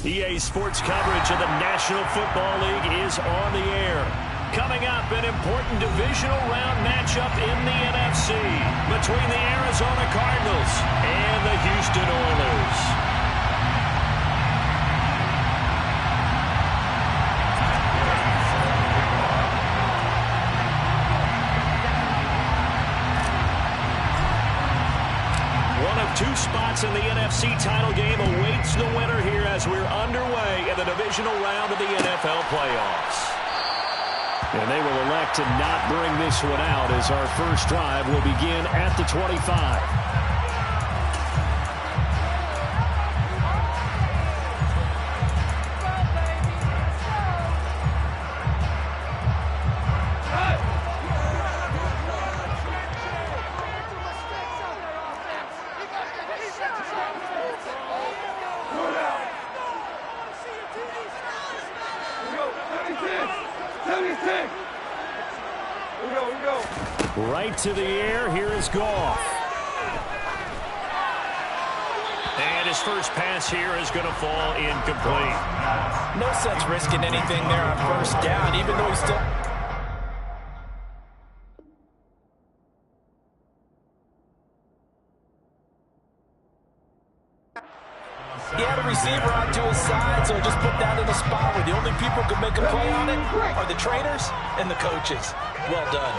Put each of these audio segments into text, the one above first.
EA Sports coverage of the National Football League is on the air. Coming up, an important divisional round matchup in the NFC between the Arizona Cardinals and the Houston Oilers. Two spots in the NFC title game awaits the winner here as we're underway in the divisional round of the NFL playoffs. And they will elect to not bring this one out as our first drive will begin at the 25. Right to the air, here is Goff. And his first pass here is going to fall incomplete. No sense risking anything there on first down, even though he's still... He had a receiver out to his side, so just put that in a spot where the only people who can make a play on it are the trainers and the coaches. Well done.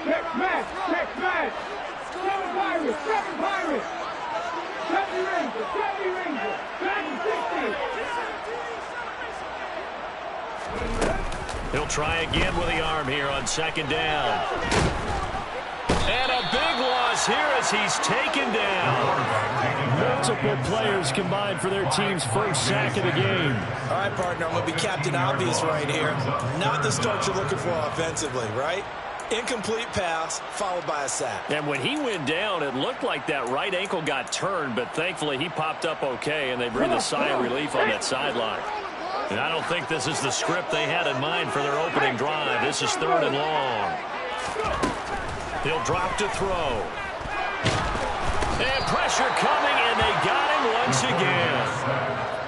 Check match! Check match! Seven Pirates! Seven Pirates! 70 Rangers! 70 Rangers! Back 60! He'll try again with the arm here on second down. And a big loss here as he's taken down. Multiple players combined for their team's first sack of the game. All right, partner, I'm going to be Captain Obvious right here. Not the start you're looking for offensively, right? Incomplete pass, followed by a sack. And when he went down, it looked like that right ankle got turned, but thankfully he popped up okay, and they breathed a sigh of relief on that sideline. And I don't think this is the script they had in mind for their opening drive. This is 3rd and long. He'll drop to throw. And pressure coming, and they got him once again.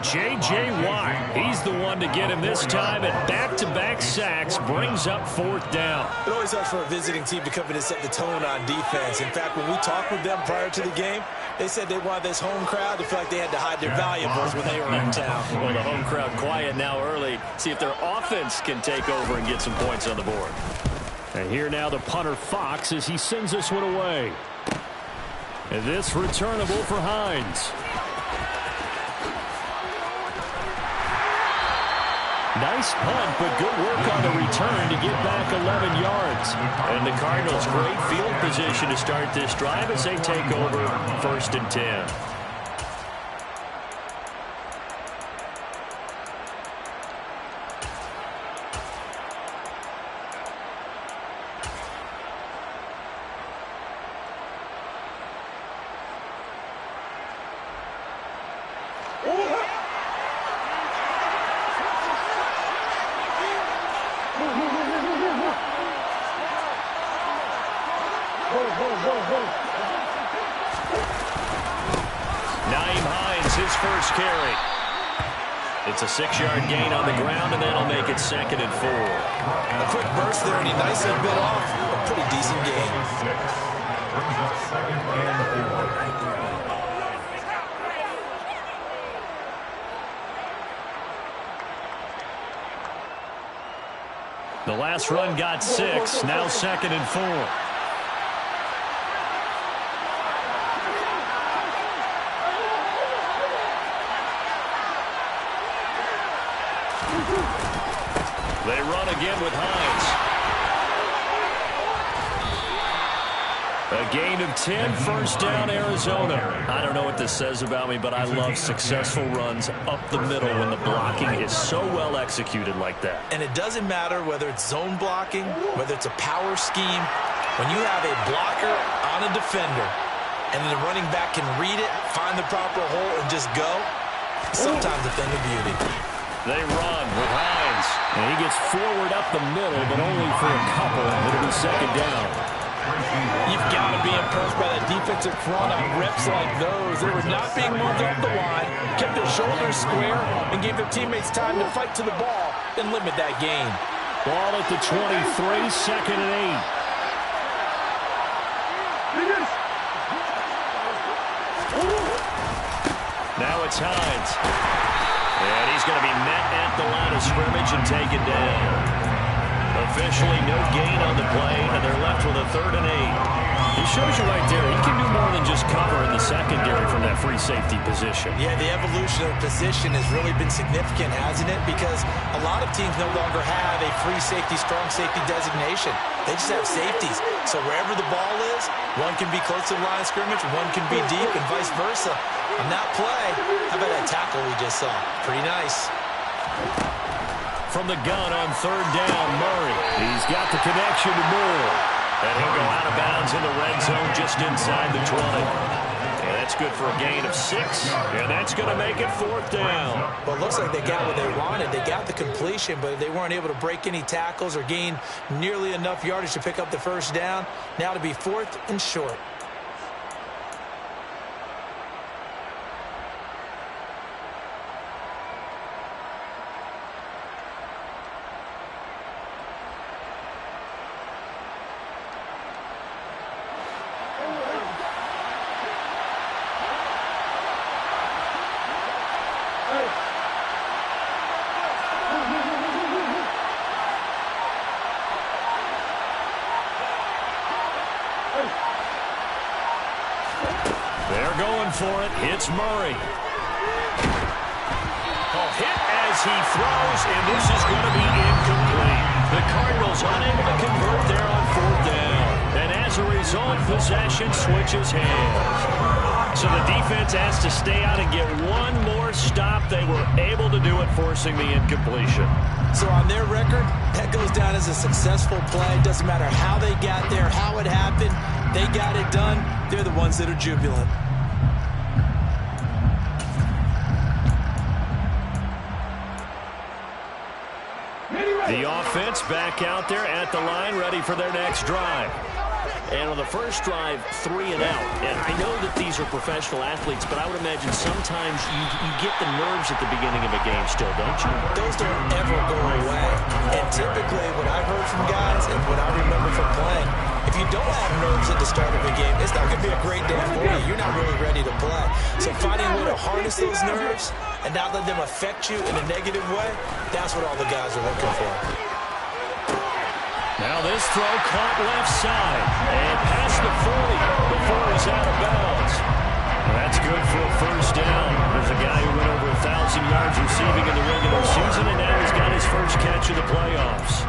J.J. Watt, he's the one to get him this time, and back-to-back sacks brings up 4th down. It always helps for a visiting team to come in and set the tone on defense. In fact, when we talked with them prior to the game, they said they wanted this home crowd to feel like they had to hide their valuables when they were in town. Well, the home crowd quiet now early. See if their offense can take over and get some points on the board. And here now the punter Fox as he sends this one away. And this returnable for Hines. Nice punt, but good work on the return to get back 11 yards. And the Cardinals, great field position to start this drive as they take over 1st and 10. It's a 6-yard gain on the ground, and that'll make it 2nd and 4. A quick burst there, and he nicely bit off a pretty decent gain. The last run got 6, now 2nd and 4. They run again with Hines. A gain of 10, 1st down, Arizona. I don't know what this says about me, but I love successful runs up the middle when the blocking is so well executed like that. And it doesn't matter whether it's zone blocking, whether it's a power scheme. When you have a blocker on a defender and the running back can read it, find the proper hole, and just go, sometimes a thing of beauty. They run with Hines. And he gets forward up the middle, but only for a couple. It'll be 2nd down. You've got to be impressed by that defensive front on reps like those. They were not being moved off the line, kept their shoulders square, and gave their teammates time to fight to the ball and limit that gain. Ball at the 23, second and 8. Now it's Hines. And he's going to be met at the line of scrimmage and taken down. Officially no gain on the play, and they're left with a 3rd and 8. He shows you right there, he can do more than just cover in the secondary from that free safety position. Yeah, the evolution of position has really been significant, hasn't it? Because a lot of teams no longer have a free safety, strong safety designation. They just have safeties. So wherever the ball is, one can be close to the line of scrimmage, one can be deep, and vice versa. On that play, how about that tackle we just saw? Pretty nice. From the gun on 3rd down, Murray. He's got the connection to Moore. And he'll go out of bounds in the red zone just inside the 20. And that's good for a gain of 6. And that's going to make it 4th down. Well, it looks like they got what they wanted. They got the completion, but they weren't able to break any tackles or gain nearly enough yardage to pick up the 1st down. Now to be 4th and short. They're going for it. It's Murray. Hit as he throws, and this is going to be incomplete. The Cardinals unable to convert there on 4th down. And as a result, possession switches hands. So the defense has to stay out and get one more stop. They were able to do it, forcing the incompletion. So on their record, that goes down as a successful play. Doesn't matter how they got there, how it happened. They got it done. They're the ones that are jubilant. The offense back out there at the line, ready for their next drive. And on the first drive, 3 and out. And I know that these are professional athletes, but I would imagine sometimes you get the nerves at the beginning of a game still, don't you? Those don't ever go away. And typically what I've heard from guys and what I remember from playing, if you don't have nerves at the start of a game, it's not going to be a great day for you. You're not really ready to play. So finding a way to harness those nerves and not let them affect you in a negative way, that's what all the guys are looking for. Now this throw caught left side and past the 40 before he's out of bounds. That's good for a 1st down. There's a guy who went over 1,000 yards receiving in the regular season, and now he's got his first catch of the playoffs.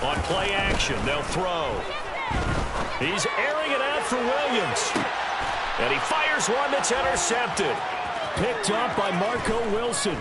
On play action, they'll throw. He's airing it out for Williams. And he fires one that's intercepted. Picked up by Marco Wilson.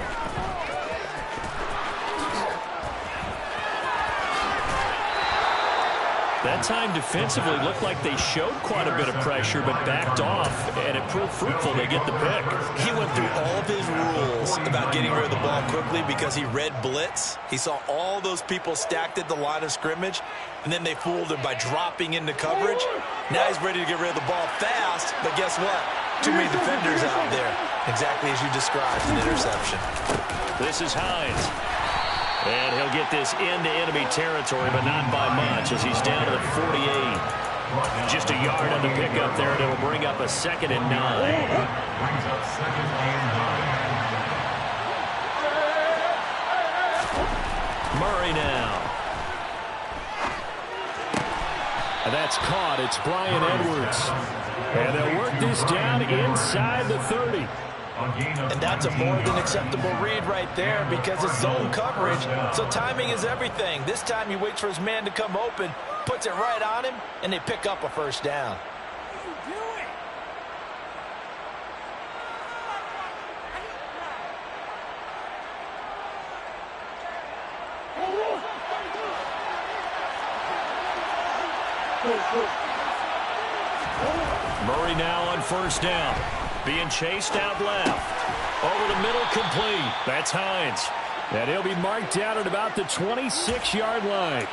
That time defensively looked like they showed quite a bit of pressure but backed off, and it proved fruitful. They get the pick. He went through all of his rules about getting rid of the ball quickly because he read blitz. He saw all those people stacked at the line of scrimmage, and then they fooled him by dropping into coverage. Now he's ready to get rid of the ball fast, but guess what? Too many defenders out there. Exactly as you described, an interception. This is Hines. And he'll get this into enemy territory, but not by much as he's down to the 48. Just a yard on the pickup there, and it'll bring up a 2nd and 9. Murray now. And that's caught. It's Brian Edwards. And they'll work this down inside the 30. And that's a more than acceptable read right there because it's zone coverage, so timing is everything. This time he waits for his man to come open, puts it right on him, and they pick up a 1st down. Murray now on 1st down. Being chased out left. Over the middle, complete. That's Hines. And he'll be marked down at about the 26-yard line.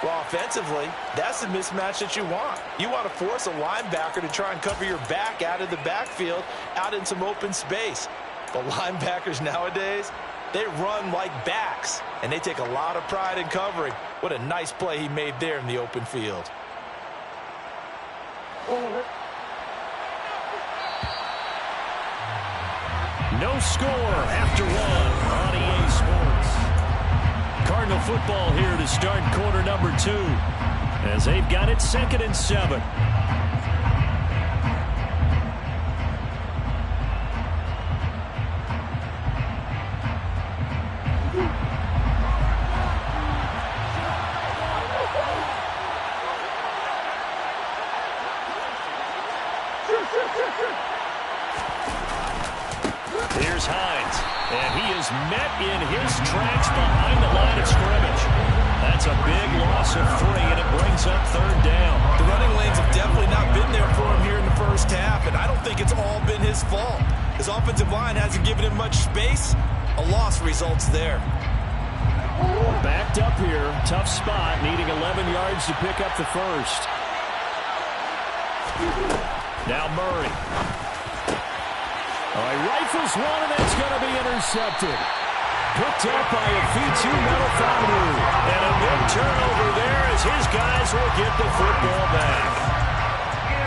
Well, offensively, that's the mismatch that you want. You want to force a linebacker to try and cover your back out of the backfield, out in some open space. But linebackers nowadays, they run like backs, and they take a lot of pride in covering. What a nice play he made there in the open field. No score after one on EA Sports. Cardinal football here to start quarter number 2 as they've got it 2nd and 7. Here's Hines, and he is met in his tracks behind the line of scrimmage. That's a big loss of 3, and it brings up 3rd down. The running lanes have definitely not been there for him here in the first half, and I don't think it's all been his fault. His offensive line hasn't given him much space. A loss results there. Backed up here, tough spot, needing 11 yards to pick up the first. Now Murray. All right, rifles one, and that's going to be intercepted. Picked up by Afitu Melifonwu. And a big turnover there as his guys will get the football back.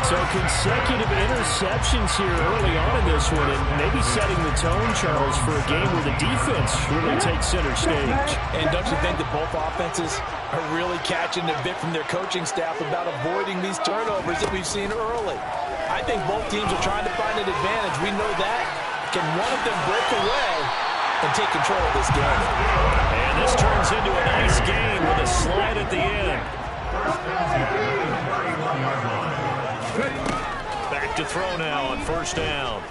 So consecutive interceptions here early on in this one, and maybe setting the tone, Charles, for a game where the defense really takes center stage. And don't you think that both offenses are really catching a bit from their coaching staff about avoiding these turnovers that we've seen early? I think both teams are trying to find an advantage. We know that. Can one of them break away and take control of this game? And this turns into a nice game with a slide at the end. Back to throw now on 1st down.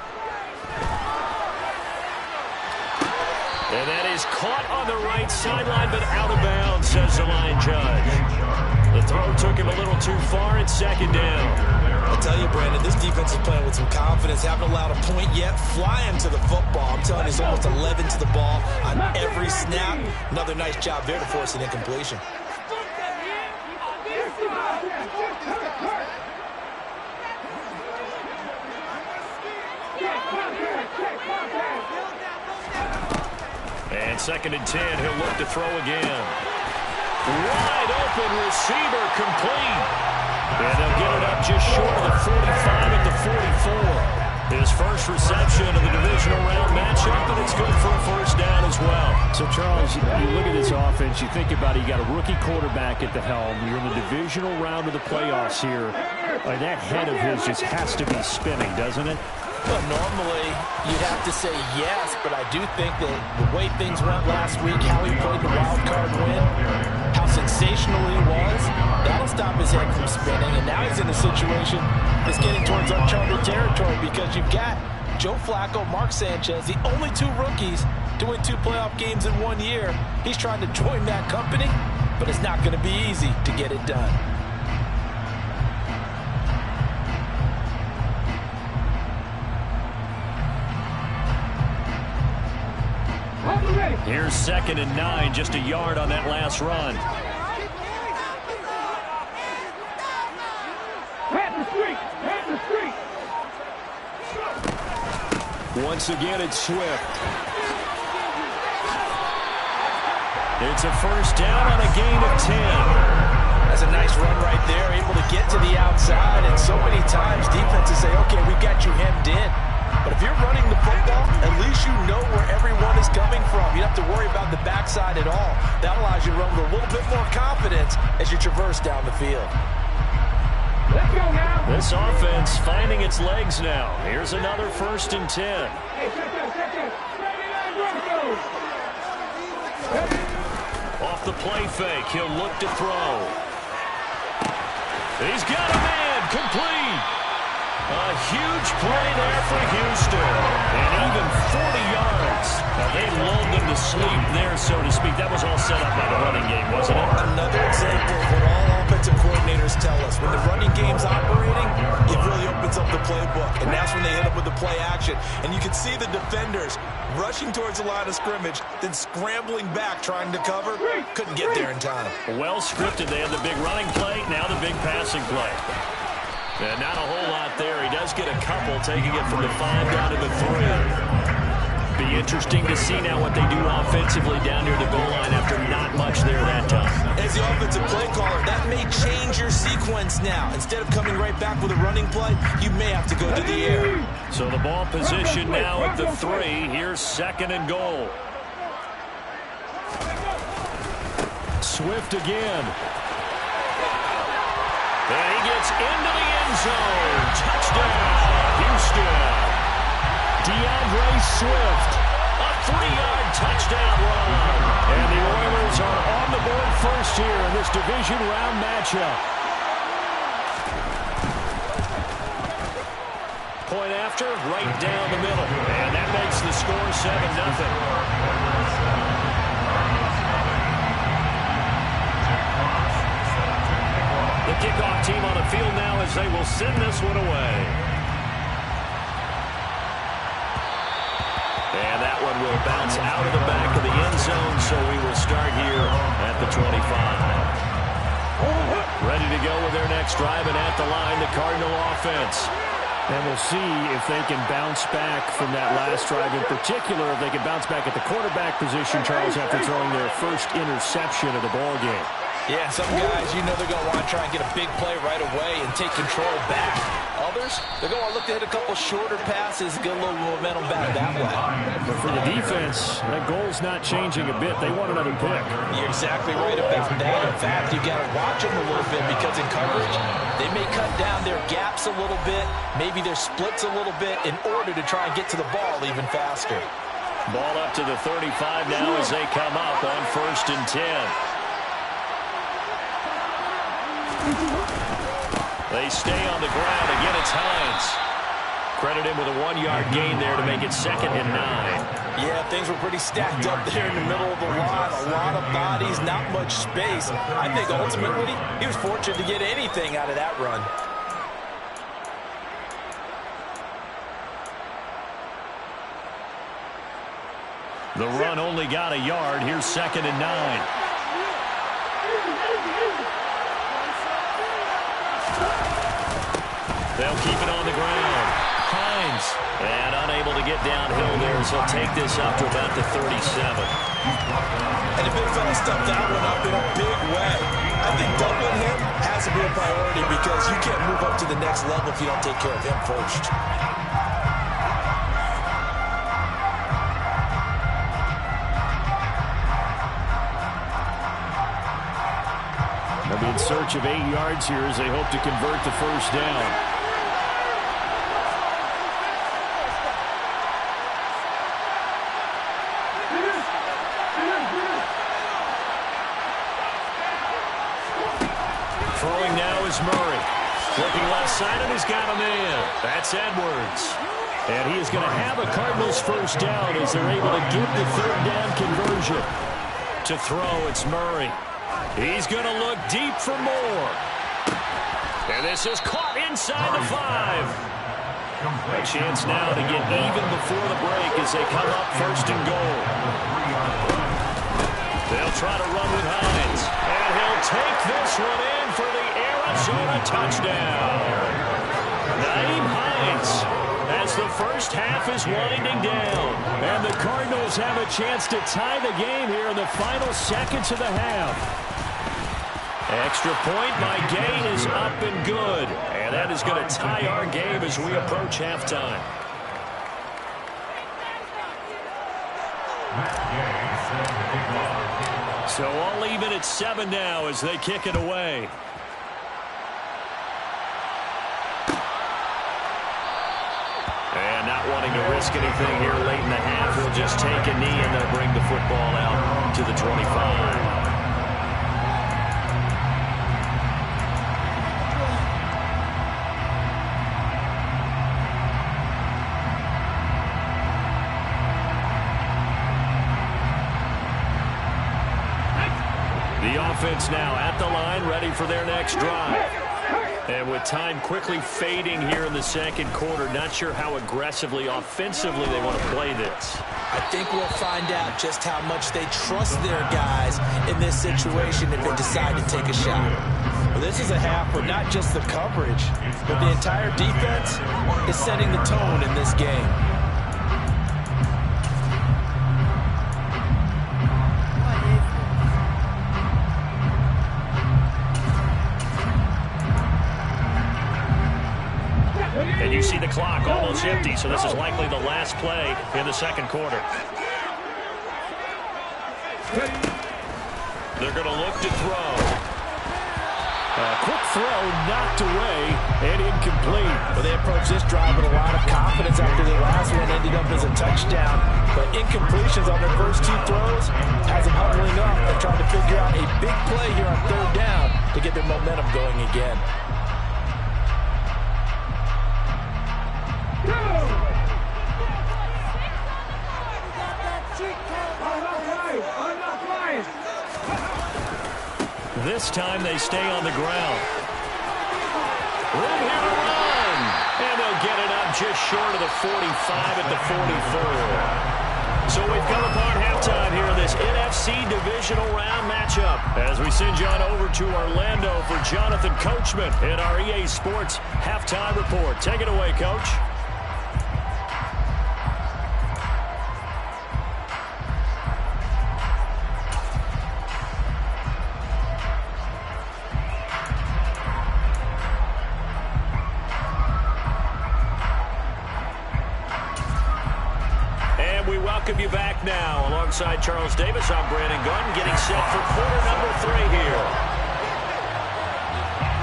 And that is caught on the right sideline, but out of bounds, says the line judge. The throw took him a little too far. It's 2nd down. I tell you, Brandon, this defense is playing with some confidence. Haven't allowed a point yet. Flying to the football. I'm telling you, it's almost 11 to the ball on every snap. Another nice job there to force an incompletion. And 2nd and 10, he'll look to throw again. Wide open receiver, complete. And they'll get it up just short of the 45 at the 44. His first reception of the divisional round matchup, and it's good for a 1st down as well. So, Charles, you look at this offense, you think about it, you got a rookie quarterback at the helm. You're in the divisional round of the playoffs here. That head of his just has to be spinning, doesn't it? Well, normally you'd have to say yes, but I do think that the way things went last week, how he played the wild card win, how sensational he was, that'll stop his head from spinning. And now he's in a situation that's getting towards uncharted territory because you've got Joe Flacco, Mark Sanchez, the only 2 rookies to win 2 playoff games in 1 year. He's trying to join that company, but it's not going to be easy to get it done. Here's 2nd and 9, just a yard on that last run. Once again, it's Swift. It's a 1st down on a gain of 10. That's a nice run right there, able to get to the outside. And so many times defenses say, okay, we've got you hemmed in. But if you're running the football, at least you know where everyone is coming from. You don't have to worry about the backside at all. That allows you to run with a little bit more confidence as you traverse down the field. Let's go now. This offense finding its legs now. Here's another 1st and 10. Hey, check that. Off the play fake, he'll look to throw. He's got a man, complete. A huge play there for Houston. And even 40 yards. Now, they lulled them to sleep there, so to speak. That was all set up by the running game, wasn't it? Another example of what all offensive coordinators coordinators tell us, when the running game's operating, it really opens up the playbook. And that's when they hit up with the play action. And you can see the defenders rushing towards the line of scrimmage, then scrambling back trying to cover. Couldn't get there in time. Well scripted. They have the big running play, now the big passing play. And not a whole lot there. He does get a couple, taking it from the 5 down to the 3. Be interesting to see now what they do offensively down near the goal line after not much there that time. As the offensive play caller, that may change your sequence now. Instead of coming right back with a running play, you may have to go to the air. So the ball position now at the 3. Here's 2nd and goal. Swift again. And he gets into the end zone. Touchdown, Houston. DeAndre Swift, a 3-yard touchdown run. And the Oilers are on the board first here in this division round matchup. Point after, right down the middle. And that makes the score 7-0. The kickoff team on the field now as they will send this one away. And that one will bounce out of the back of the end zone, so we will start here at the 25. Ready to go with their next drive, and at the line, the Cardinal offense. And we'll see if they can bounce back from that last drive. In particular, if they can bounce back at the quarterback position, Charles, after throwing their first interception of the ballgame. Yeah, some guys, you know they're going to want to try and get a big play right away and take control back. Others, they're going to look to hit a couple shorter passes and get a little momentum back that way. But for the defense, that goal's not changing a bit. They want another pick. You're exactly right about that. In fact, you got to watch them a little bit because in coverage, they may cut down their gaps a little bit, maybe their splits a little bit in order to try and get to the ball even faster. Ball up to the 35 now as they come up on 1st and 10. They stay on the ground. Again, it's Hines. Credit him with a 1-yard gain there to make it 2nd and 9. Yeah, things were pretty stacked up there in the middle of the line. A lot of bodies, not much space. I think ultimately he was fortunate to get anything out of that run. The run only got a yard. Here's 2nd and 9. They'll keep it on the ground. Hines. And unable to get downhill there, so he'll take this up to about the 37. And the big fella stuffed that one up in a big way. I think doubling him has to be a priority because you can't move up to the next level if you don't take care of him first. They'll be in search of 8 yards here as they hope to convert the first down. Throwing now is Murray. Looking left side, and he's got a man. That's Edwards. And he is going to have a Cardinals first down as they're able to get the 3rd down conversion. To throw, it's Murray. He's going to look deep for more. And this is caught inside the 5. A chance now to get even before the break as they come up 1st and goal. They'll try to run with Hines. And he'll take this one in for the Arizona touchdown. Nyheim Hines as the first half is winding down. And the Cardinals have a chance to tie the game here in the final seconds of the half. Extra point by Gay is up and good. And that is going to tie our game as we approach halftime. So all even at 7 now as they kick it away. And not wanting to risk anything here late in the half, he'll just take a knee and they'll bring the football out to the 25. The offense now at the line, ready for their next drive. And with time quickly fading here in the second quarter, not sure how aggressively, offensively they want to play this. I think we'll find out just how much they trust their guys in this situation if they decide to take a shot. Well, this is a half where not just the coverage, but the entire defense is setting the tone in this game. And you see the clock almost empty, so this is likely the last play in the second quarter. They're going to look to throw. Quick throw knocked away and incomplete. Well, they approached this drive with a lot of confidence after the last one ended up as a touchdown. But incompletions on their first two throws has them huddling up and trying to figure out a big play here on third down to get their momentum going again. This time they stay on the ground. Room here to run. And they'll get it up just short of the 45 at the 44. So we've come upon halftime here in this NFC Divisional Round matchup. As we send you on over to Orlando for Jonathan Coachman in our EA Sports Halftime Report. Take it away, Coach. Welcome you back now. Alongside Charles Davis, I'm Brandon Gunn, getting set for quarter number 3 here.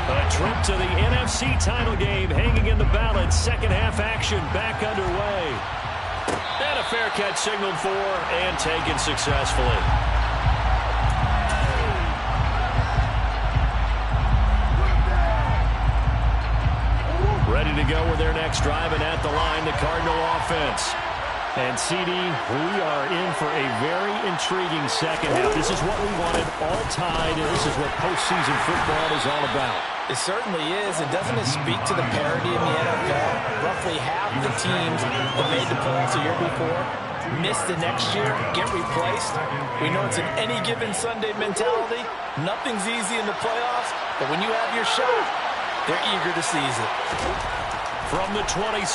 A trip to the NFC title game hanging in the balance. Second half action back underway. And a fair catch signaled for and taken successfully. Ready to go with their next drive, and at the line, the Cardinal offense. And, CD, we are in for a very intriguing second half. This is what we wanted all tied, and this is what postseason football is all about. It certainly is. And doesn't it speak to the parity in the NFL? Roughly half the teams that made the playoffs the year before miss the next year, get replaced. We know it's an any given Sunday mentality. Nothing's easy in the playoffs, but when you have your shot, they're eager to seize it. From the 27,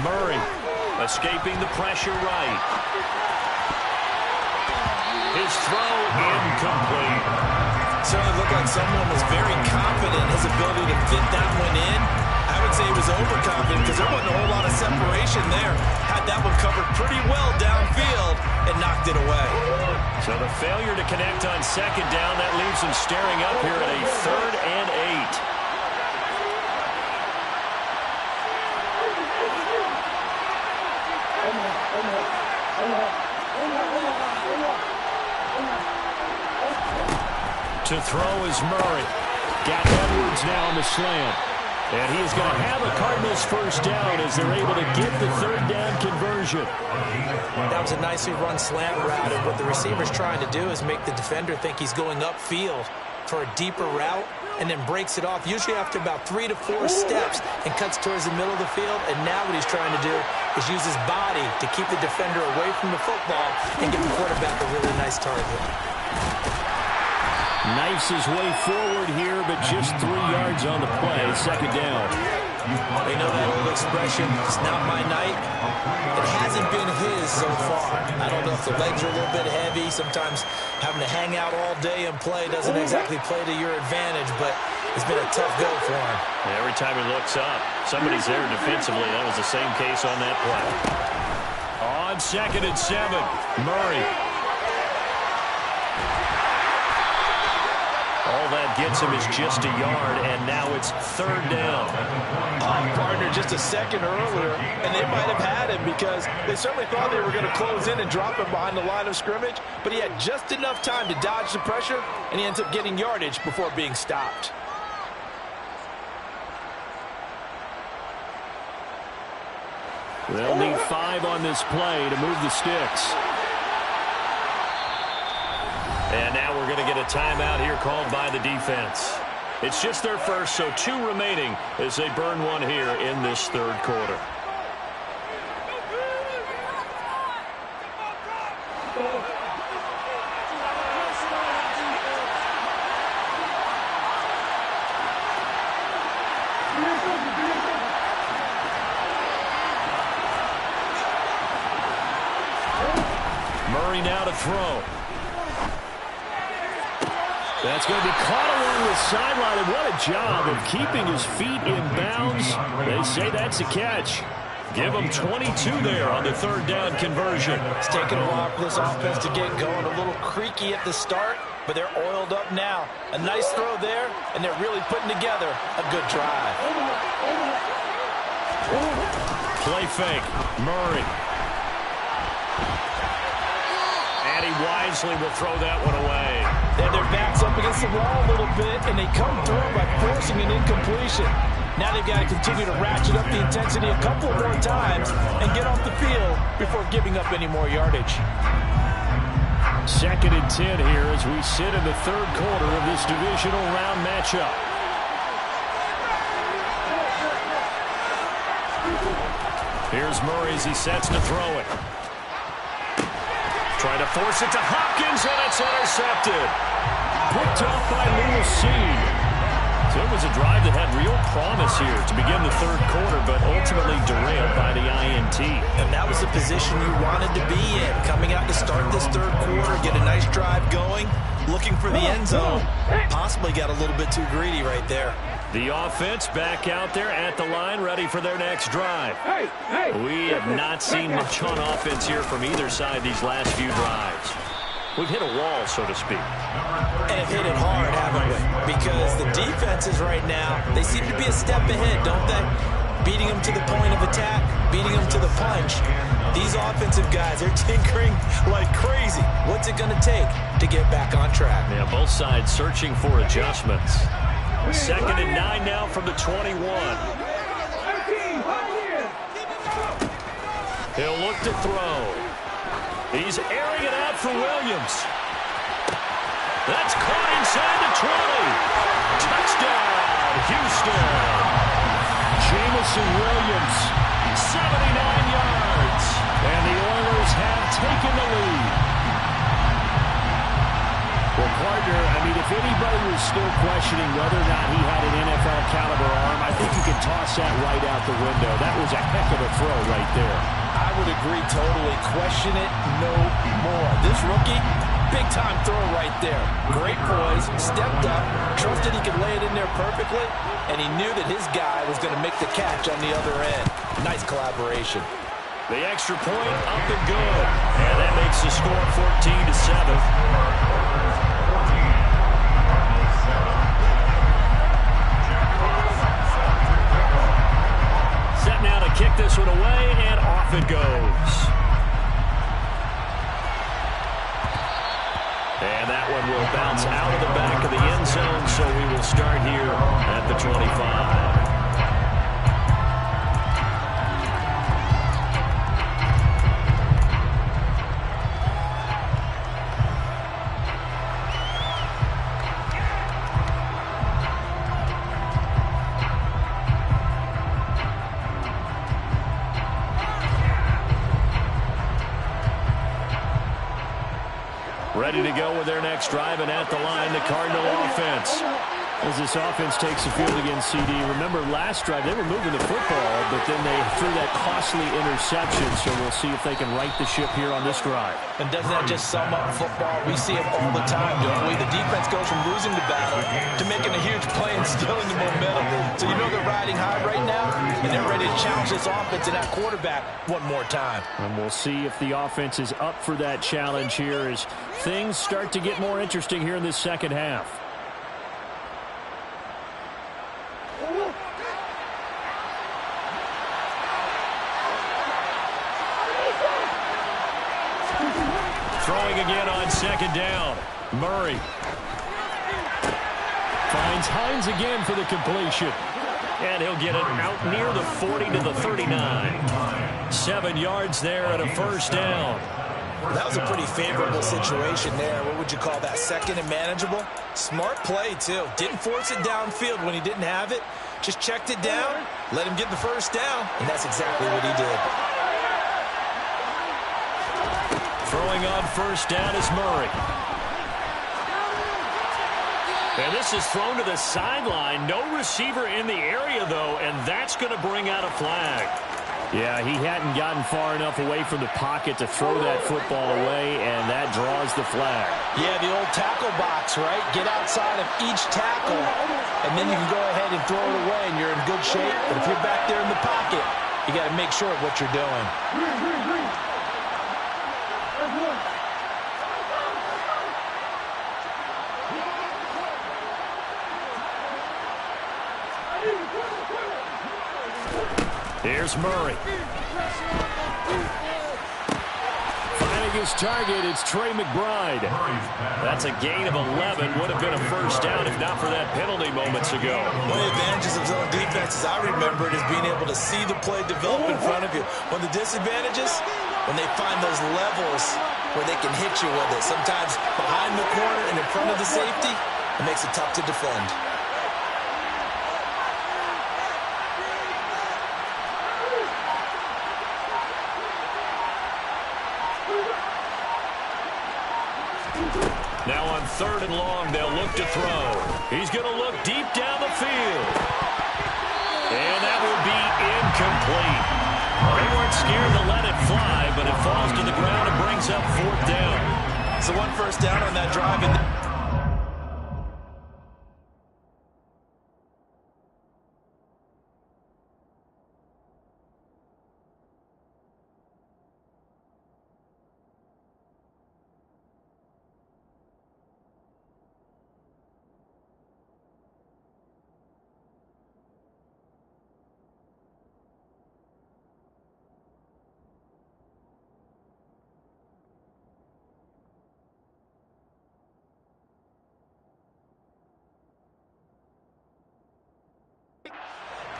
Murray. Escaping the pressure right. His throw incomplete. Certainly looked like someone was very confident in his ability to fit that one in. I would say he was overconfident because there wasn't a whole lot of separation there. Had that one covered pretty well downfield and knocked it away. So the failure to connect on second down, that leaves him staring up here at a 3rd and 8. To throw is Murray. Got Edwards now on the slant. And he is going to have a Cardinals first down as they're able to get the 3rd down conversion. That was a nicely run slant route, and what the receiver's trying to do is make the defender think he's going upfield for a deeper route, and then breaks it off, usually after about 3 to 4 steps, and cuts towards the middle of the field. And now what he's trying to do is use his body to keep the defender away from the football and give the quarterback a really nice target. Knifes his way forward here, but just 3 yards on the play. Second down. They know that old expression, it's not my night. It hasn't been his so far. I don't know if the legs are a little bit heavy. Sometimes having to hang out all day and play doesn't exactly play to your advantage, but it's been a tough go for him. Every time he looks up, somebody's there defensively. That was the same case on that play. On 2nd and 7, Murray. All that gets him is just a yard, and now it's 3rd down. Partner just a second earlier, and they might have had him because they certainly thought they were going to close in and drop him behind the line of scrimmage, but he had just enough time to dodge the pressure, and he ends up getting yardage before being stopped. They'll need 5 on this play to move the sticks. And now we're going to get a timeout here called by the defense. It's just their first, so 2 remaining as they burn one here in this third quarter. Murray now to throw. That's going to be caught along the sideline, and what a job of keeping his feet in bounds. They say that's a catch. Give him 22 there on the third down conversion. It's taken a while for this offense to get going. A little creaky at the start, but they're oiled up now. A nice throw there, and they're really putting together a good drive. Play fake. Murray. And he wisely will throw that one away. And their backs up against the wall a little bit, and they come through by forcing an incompletion. Now they've got to continue to ratchet up the intensity a couple more times and get off the field before giving up any more yardage. 2nd and 10 here as we sit in the third quarter of this divisional round matchup. Here's Murray as he sets to throw it. Trying to force it to Hopkins, and it's intercepted. Picked off by Lewis Cine. So it was a drive that had real promise here to begin the third quarter, but ultimately derailed by the INT. And that was the position you wanted to be in. Coming out to start this third quarter, get a nice drive going, looking for the end zone. Possibly got a little bit too greedy right there. The offense back out there at the line, ready for their next drive. We have not seen much on offense here from either side these last few drives. We've hit a wall, so to speak. And have hit it hard, haven't we? Because the defenses right now, they seem to be a step ahead, don't they? Beating them to the point of attack, beating them to the punch. These offensive guys, they're tinkering like crazy. What's it going to take to get back on track? Yeah, both sides searching for adjustments. 2nd and 9 now from the 21. He'll look to throw. He's airing it out for Williams. That's caught inside the 20. Touchdown, Houston. Jamison Williams, 79 yards. And the Oilers have taken the lead. Well, partner, I mean, if anybody was still questioning whether or not he had an NFL caliber arm, I think you can toss that right out the window. That was a heck of a throw right there. I would agree totally. Question it no more. This rookie, big-time throw right there. Great poise, stepped up, trusted he could lay it in there perfectly, and he knew that his guy was going to make the catch on the other end. Nice collaboration. The extra point up and good. And that makes the score 14-7. Set now to kick this one away, and off it goes. And that one will bounce out of the back of the end zone, so we will start here at the 25. Ready to go with their next drive, and at the line, the Cardinal offense. As this offense takes the field against CD, remember last drive they were moving the football, but then they threw that costly interception, so we'll see if they can right the ship here on this drive. And doesn't that just sum up football? We see it all the time, don't we? The defense goes from losing the battle to making a huge play and stealing the momentum. So you know they're riding high right now, and they're ready to challenge this offense and that quarterback one more time. And we'll see if the offense is up for that challenge here as things start to get more interesting here in this second half. Throwing again on second down. Murray finds Hines again for the completion. And he'll get it out near the 40 to the 39. 7 yards there and a first down. That was a pretty favorable situation there. What would you call that? Second and manageable? Smart play, too. Didn't force it downfield when he didn't have it. Just checked it down, let him get the first down, and that's exactly what he did. Throwing on first down is Murray. And this is thrown to the sideline. No receiver in the area, though, and that's going to bring out a flag. Yeah, he hadn't gotten far enough away from the pocket to throw that football away, and that draws the flag. Yeah, the old tackle box, right? Get outside of each tackle, and then you can go ahead and throw it away, and you're in good shape. But if you're back there in the pocket, you got to make sure of what you're doing. Here's Murray. Finding his target, it's Trey McBride. That's a gain of 11. Would have been a first down if not for that penalty moments ago. One of the advantages of zone defense, as I remember it, is being able to see the play develop in front of you. One of the disadvantages, when they find those levels where they can hit you with it. Sometimes behind the corner and in front of the safety, it makes it tough to defend. Now on 3rd and long, they'll look to throw. He's going to look deep down the field. And that will be incomplete. They weren't scared to let it fly, but it falls to the ground and brings up 4th down. So one first down on that drive.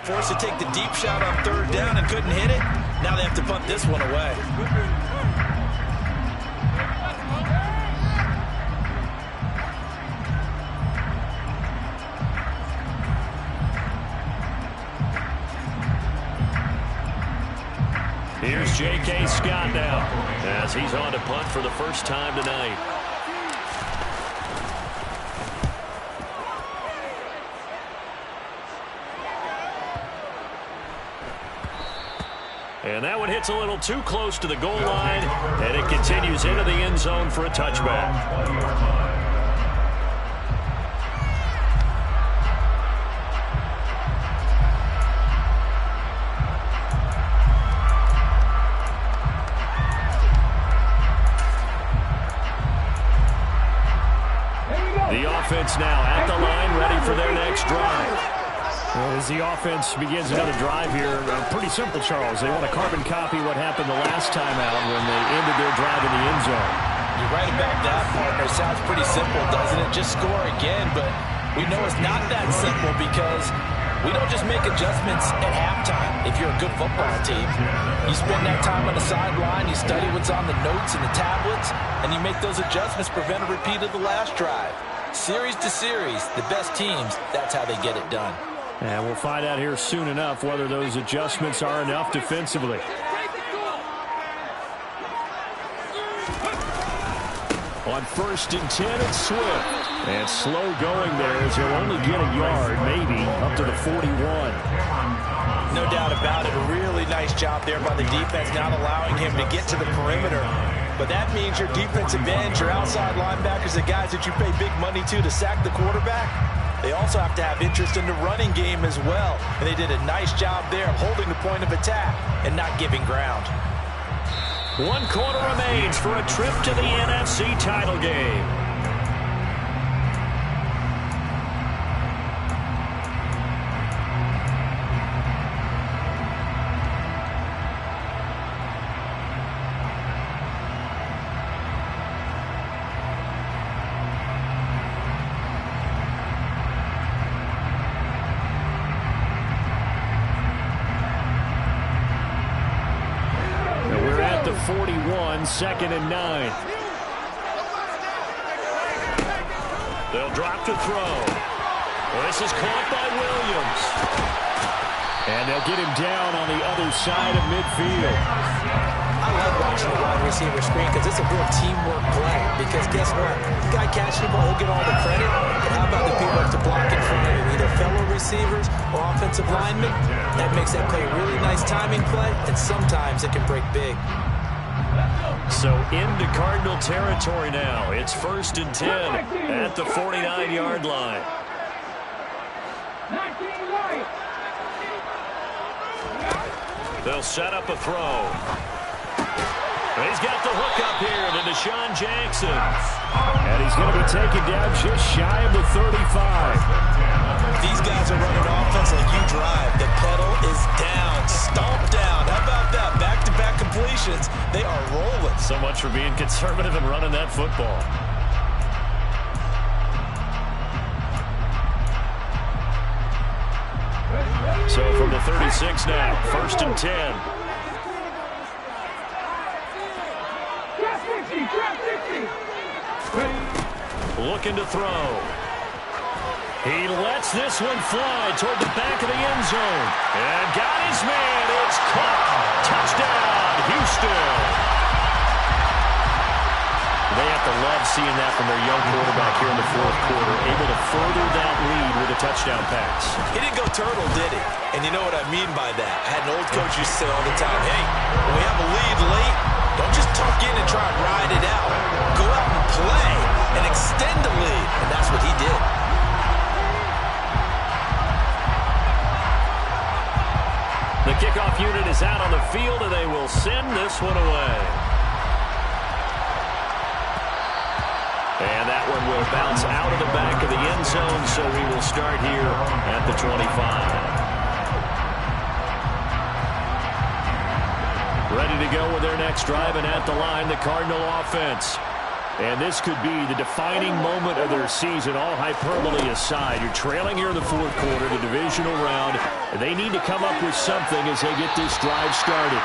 Forced to take the deep shot on 3rd down and couldn't hit it. Now they have to punt this one away. Here's J.K. Scott now, as he's on to punt for the first time tonight. And that one hits a little too close to the goal line, and it continues into the end zone for a touchback. The offense now at the line, ready for their next drive. As the offense begins another drive here, pretty simple, Charles. They want to carbon copy what happened the last time out when they ended their drive in the end zone. You're right about that, partner. Sounds pretty simple, doesn't it? Just score again, but we know it's not that simple because we don't just make adjustments at halftime if you're a good football team. You spend that time on the sideline, you study what's on the notes and the tablets, and you make those adjustments, prevent a repeat of the last drive. Series to series, the best teams, that's how they get it done. And we'll find out here soon enough whether those adjustments are enough defensively. On 1st and 10, it's Swift. And slow going there as he'll only get a yard, maybe, up to the 41. No doubt about it. A really nice job there by the defense, not allowing him to get to the perimeter. But that means your defensive ends, your outside linebackers, the guys that you pay big money to sack the quarterback, they also have to have interest in the running game as well. And they did a nice job there of holding the point of attack and not giving ground. 1 quarter remains for a trip to the NFC title game. 2nd and 9. They'll drop to throw. This is caught by Williams. And they'll get him down on the other side of midfield. I love watching the wide receiver screen because it's a real teamwork play. Because guess what? The guy catching the ball, he'll get all the credit. But how about the people up to block in front of him, either fellow receivers or offensive linemen? That makes that play a really nice timing play, and sometimes it can break big. So into Cardinal territory now. It's 1st and 10 at the 49-yard line. 19 right. They'll set up a throw. He's got the hook up here to Deshaun Jackson. And he's going to be taken down just shy of the 35. These guys are running offense like you drive. The pedal is down, stomped down. How about that? Back-to-back completions. They are rolling. So much for being conservative and running that football. So from the 36 now, 1st and 10. Drop 60, drop 60. Looking to throw. He lets this one fly toward the back of the end zone. And got his man. It's caught. Touchdown, Houston. They have to love seeing that from their young quarterback here in the 4th quarter, able to further that lead with a touchdown pass. He didn't go turtle, did he? And you know what I mean by that. I had an old coach used to say all the time, hey, when we have a lead late, don't just tuck in and try and ride it out. Go out and play and extend the lead. And that's what he did. The kickoff unit is out on the field, and they will send this one away. And that one will bounce out of the back of the end zone, so we will start here at the 25. Ready to go with their next drive, and at the line, the Cardinal offense. And this could be the defining moment of their season, all hyperbole aside. You're trailing here in the 4th quarter, the divisional round, and they need to come up with something as they get this drive started.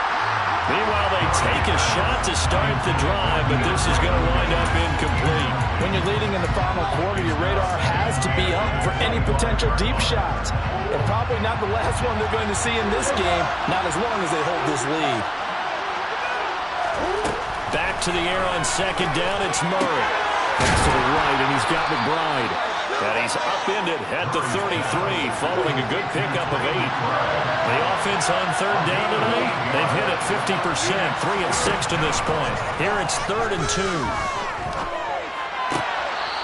Meanwhile, they take a shot to start the drive, but this is going to wind up incomplete. When you're leading in the final quarter, your radar has to be up for any potential deep shots. And probably not the last one they're going to see in this game, not as long as they hold this lead. Back to the air on 2nd down, it's Murray. Pass to the right, and he's got McBride. And he's upended at the 33, following a good pickup of 8. The offense on 3rd down tonight, they've hit it 50%, 3 and 6 to this point. Here it's 3rd and 2.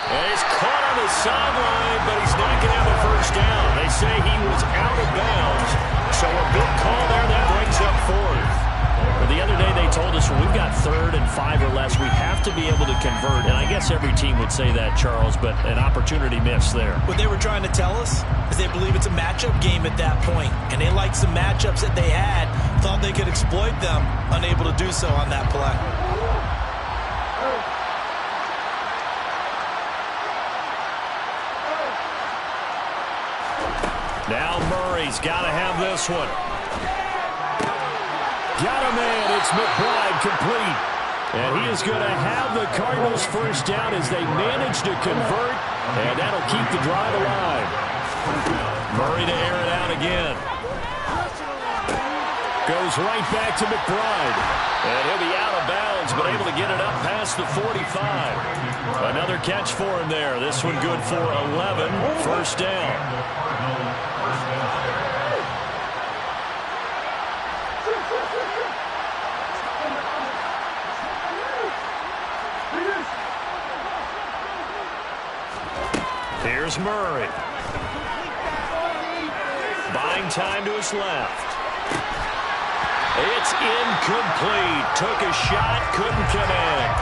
And he's caught on the sideline, but he's not going to have a first down. They say he was out of bounds, so a good call there that brings up 4th. But the other day they told us when we've got 3rd and 5 or less, we have to be able to convert. And I guess every team would say that, Charles, but an opportunity missed there. What they were trying to tell us is they believe it's a matchup game at that point. And they liked some matchups that they had, thought they could exploit them, unable to do so on that play. Now Murray's got to have this one. Got a man. It's McBride complete. And he is going to have the Cardinals first down as they manage to convert. And that'll keep the drive alive. Murray to air it out again. Goes right back to McBride. And he'll be out of bounds, but able to get it up past the 45. Another catch for him there. This one good for 11. First down. Here's Murray. Buying time to his left. It's incomplete. Took a shot, couldn't connect.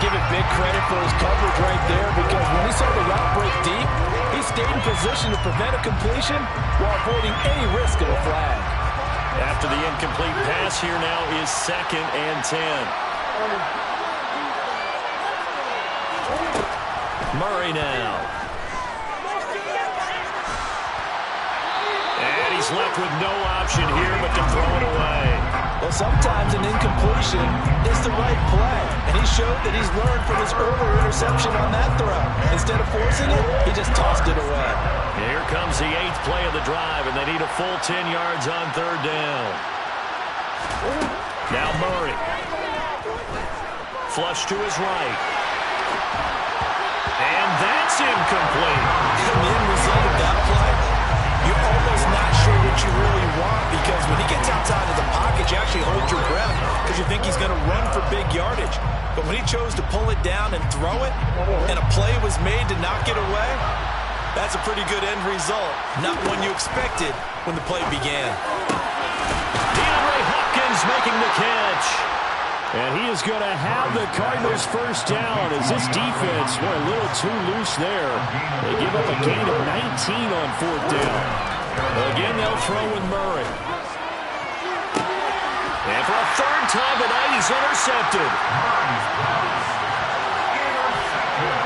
Give it big credit for his coverage right there, because when he saw the route break deep, he stayed in position to prevent a completion while avoiding any risk of a flag. After the incomplete pass, here now is 2nd and 10. Murray now. And he's left with no option here but to throw it away. Well, sometimes an incompletion is the right play, and he showed that he's learned from his earlier interception on that throw. Instead of forcing it, he just tossed it away. Here comes the 8th play of the drive, and they need a full 10 yards on 3rd down. Now Murray. Flush to his right. And that's incomplete. The end result of that play, you're almost not sure what you really want, because when he gets outside of the pocket, you actually hold your breath because you think he's going to run for big yardage. But when he chose to pull it down and throw it, and a play was made to knock it away, that's a pretty good end result. Not one you expected when the play began. DeAndre Hopkins making the catch. And he is going to have the Cardinals first down as this defense were a little too loose there. They give up a gain of 19 on 4th down. Again, they'll throw with Murray. And for a 3rd time tonight, he's intercepted.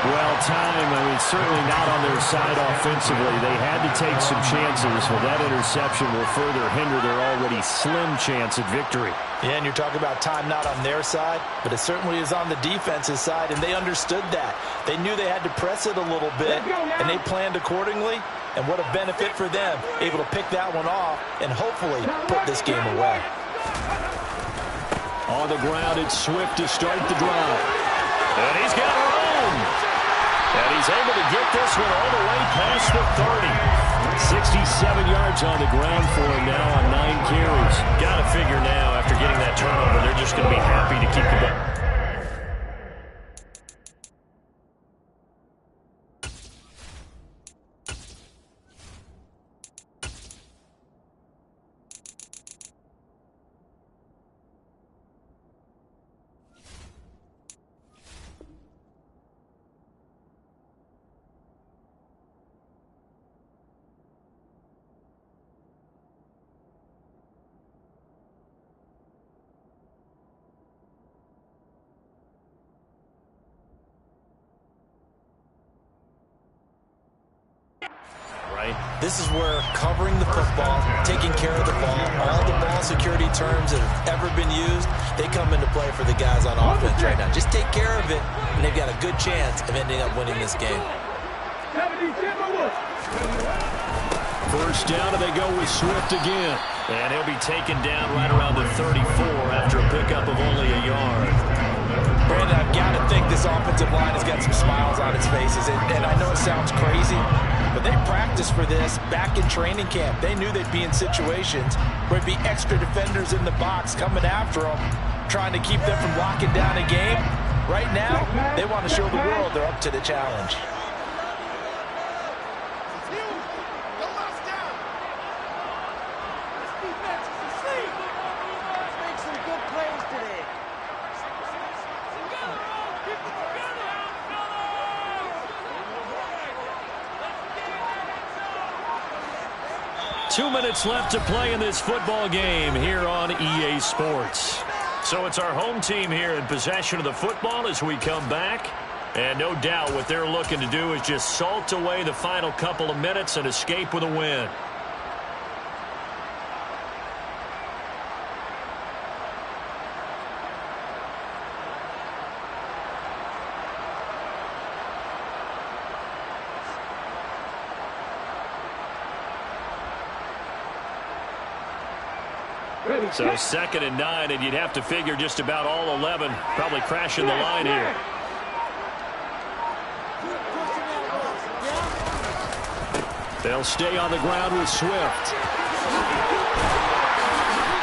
Well, time, certainly not on their side offensively. They had to take some chances. Well, that interception will further hinder their already slim chance at victory. Yeah, and you're talking about time not on their side, but it certainly is on the defense's side, and they understood that. They knew they had to press it a little bit, and they planned accordingly, and what a benefit for them, able to pick that one off and hopefully put this game away. On the ground, it's Swift to start the drive. And he's got room. And he's able to get this one all the way past the 30. 67 yards on the ground for him now on 9 carries. Got to figure now, after getting that turnover, they're just going to be happy to keep the ball. This is where covering the football, taking care of the ball, all the ball security terms that have ever been used, they come into play for the guys on offense right now. Just take care of it, and they've got a good chance of ending up winning this game. First down, and they go with Swift again. And he'll be taken down right around the 34 after a pickup of only a yard. Brandon, I've got to think this offensive line has got some smiles on its faces, and I know it sounds crazy, but they practiced for this back in training camp. They knew they'd be in situations where there'd be extra defenders in the box coming after them, trying to keep them from locking down a game. Right now, they want to show the world they're up to the challenge. Two minutes left to play in this football game here on EA Sports. So it's our home team here in possession of the football as we come back. And no doubt what they're looking to do is just salt away the final couple of minutes and escape with a win. So 2nd and 9, and you'd have to figure just about all 11 probably crashing the line here. They'll stay on the ground with Swift.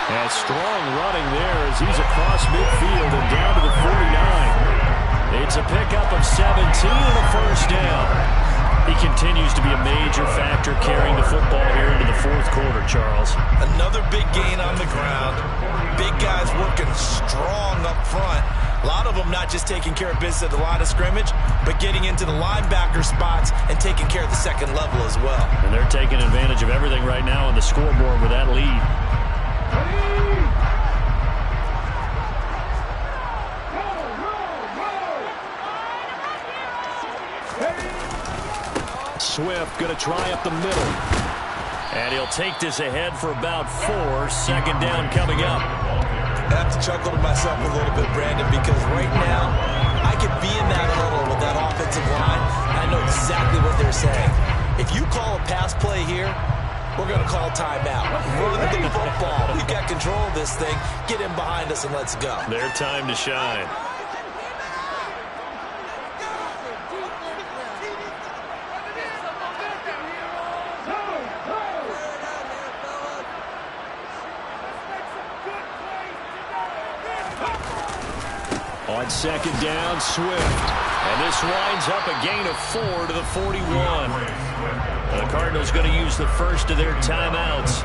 And strong running there as he's across midfield and down to the 49. It's a pickup of 17 and a first down. He continues to be a major factor carrying the football here into the 4th quarter, Charles. Another big gain on the ground. Big guys working strong up front. A lot of them not just taking care of business at the line of scrimmage, but getting into the linebacker spots and taking care of the second level as well. And they're taking advantage of everything right now on the scoreboard with that lead. Swift going to try up the middle. And he'll take this ahead for about 4. 2nd down coming up. I have to chuckle to myself a little bit, Brandon, because right now I could be in that huddle with that offensive line, and I know exactly what they're saying. If you call a pass play here, we're going to call timeout. Run the football. We've got control of this thing. Get in behind us and let's go. Their time to shine. On second down, Swift. And this winds up a gain of 4 to the 41. The Cardinals going to use the first of their timeouts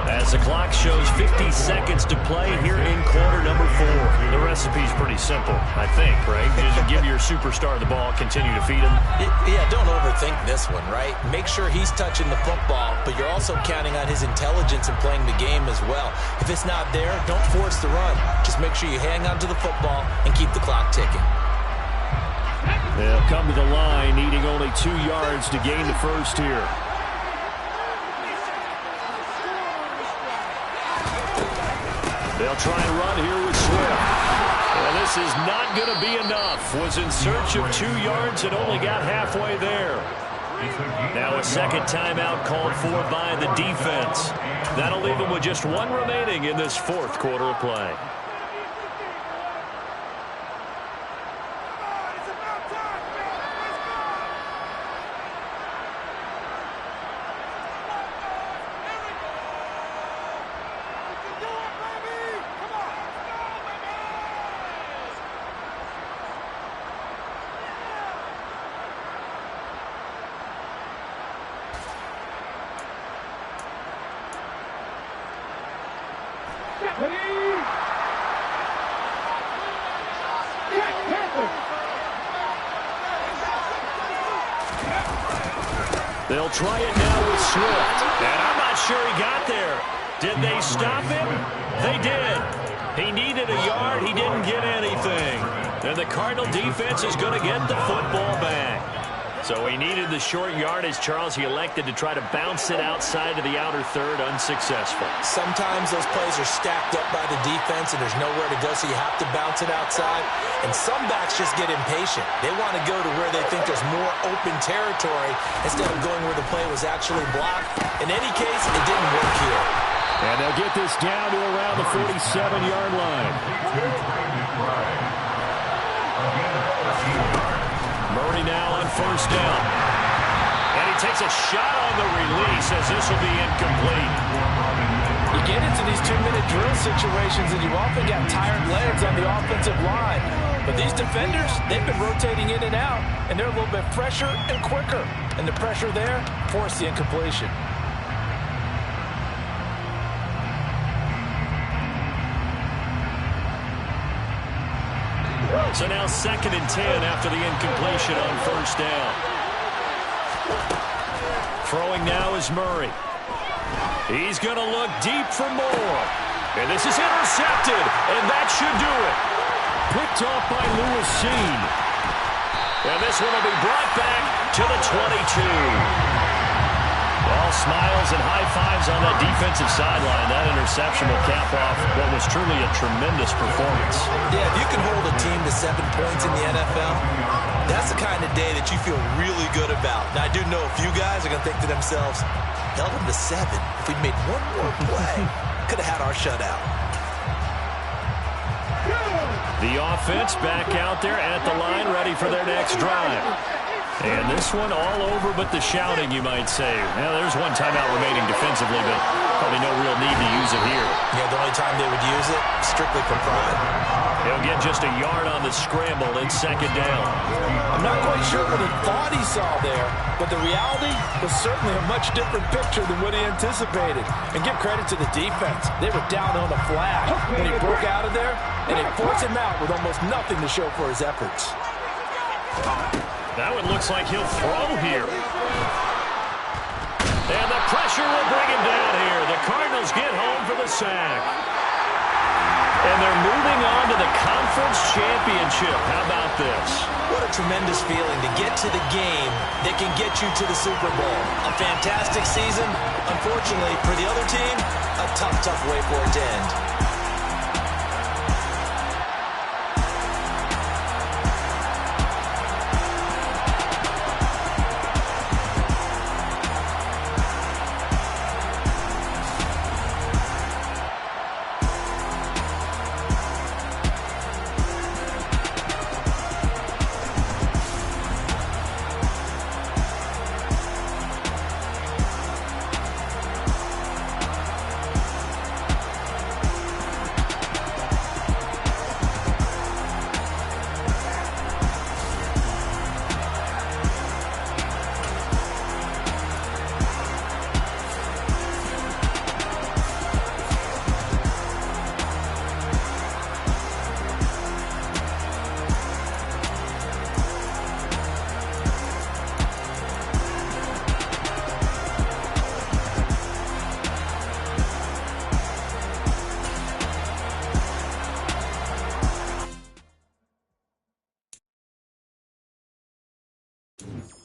as the clock shows 50 seconds to play here in quarter number 4. The recipe's pretty simple, I think, right? Just give your superstar the ball, continue to feed him. Yeah, don't overthink this one, right? Make sure he's touching the football, but you're also counting on his intelligence in playing the game as well. If it's not there, don't force the run. Just make sure you hang on to the football and keep the clock ticking. They'll come to the line, needing only 2 yards to gain the first here. They'll try and run here with Swift. And this is not going to be enough. Was in search of 2 yards and only got halfway there. Now a second timeout called for by the defense. That'll leave them with just 1 remaining in this fourth quarter of play. They'll try it now with Swift. And I'm not sure he got there. Did they stop him? They did. He needed a yard. He didn't get anything. And the Cardinal defense is going to get the football back. So he needed the short yardage, Charles. He elected to try to bounce it outside of the outer third, unsuccessful. Sometimes those plays are stacked up by the defense and there's nowhere to go, so you have to bounce it outside. And some backs just get impatient. They want to go to where they think there's more open territory instead of going where the play was actually blocked. In any case, it didn't work here. And they'll get this down to around the 47-yard line. Murray now on first down. And he takes a shot on the release as this will be incomplete. You get into these 2-minute drill situations and you often got tired legs on the offensive line. But these defenders, they've been rotating in and out, and they're a little bit fresher and quicker. And the pressure there forced the incompletion. So now 2nd and 10 after the incompletion on first down. Throwing now is Murray. He's going to look deep for more. And this is intercepted, and that should do it. Picked off by Lewis Cine. And this one will be brought back to the 22. All smiles and high fives on that defensive sideline. That interception will cap off what was truly a tremendous performance. Yeah, if you can hold a team to 7 points in the NFL, that's the kind of day that you feel really good about. Now, I do know a few guys are going to think to themselves, held them to 7. If we'd made one more play, could have had our shutout. The offense back out there at the line, ready for their next drive. And this one all over but the shouting, you might say. Now, there's one timeout remaining defensively, but probably no real need to use it here. Yeah, the only time they would use it, strictly for pride. He'll get just a yard on the scramble in 2nd down. I'm not quite sure what he thought he saw there, but the reality was certainly a much different picture than what he anticipated. And give credit to the defense. They were down on the flag when he broke out of there, and they forced him out with almost nothing to show for his efforts. That one looks like he'll throw here. And the pressure will bring him down here. The Cardinals get home for the sack. And they're moving on to the conference championship. How about this? What a tremendous feeling to get to the game that can get you to the Super Bowl. A fantastic season. Unfortunately, for the other team, a tough way for it to end. Ready.